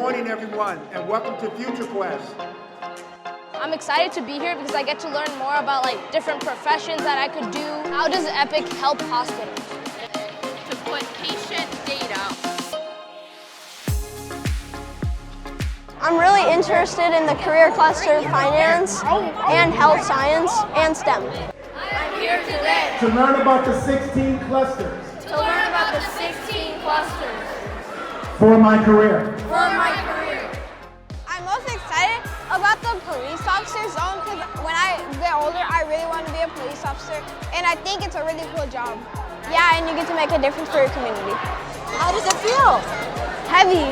morning, everyone, and welcome to Future Quest. I'm excited to be here because I get to learn more about different professions that I could do. How does Epic help hospitals? To put patient data. I'm really interested in the career cluster of finance and health science and STEM. I'm here today To learn about the 16 clusters to learn about the 16 clusters for my career. for my career. I'm most excited about the police officer zone because when I get older, I really want to be a police officer, and I think it's a really cool job. Yeah, and you get to make a difference for your community. How does it feel? Heavy.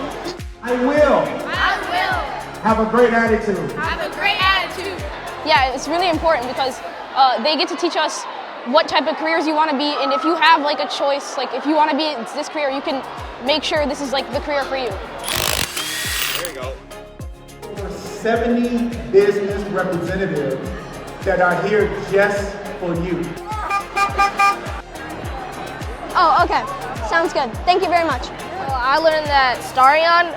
I will I will have a great attitude. have a great attitude. Yeah, it's really important because they get to teach us what type of careers you want to be, and if you have a choice, if you want to be in this career, you can make sure this is the career for you. There you go. Over 70 business representatives that are here just for you. Oh, okay. Sounds good. Thank you very much. I learned that Starion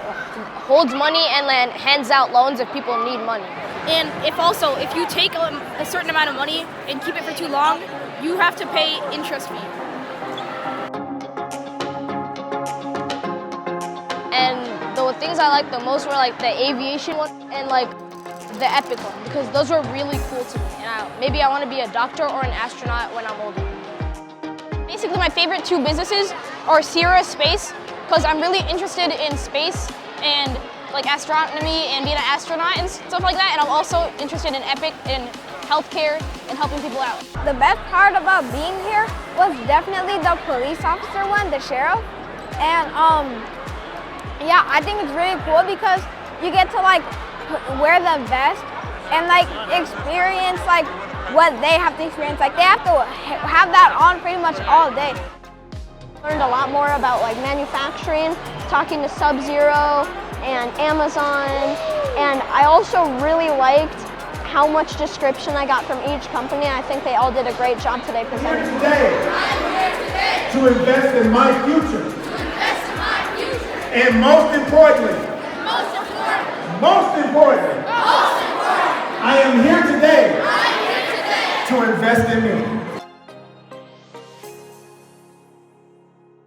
holds money and then hands out loans if people need money. And if you take a certain amount of money and keep it for too long, you have to pay interest fee. And the things I liked the most were the aviation one and the Epic one because those were really cool to me. And maybe I want to be a doctor or an astronaut when I'm older. Basically, my favorite two businesses are Sierra Space because I'm really interested in space and astronomy and being an astronaut and stuff like that. And I'm also interested in Epic and healthcare and helping people out. The best part about being here was definitely the police officer one, the sheriff. And yeah, I think it's really cool because you get to wear the vest and experience what they have to experience. They have to have that on pretty much all day. Learned a lot more about manufacturing, talking to Sub-Zero and Amazon, and I also really liked how much description I got from each company. I think they all did a great job today presenting. I'm here today to invest in my future. And most importantly, I am here today to invest in me.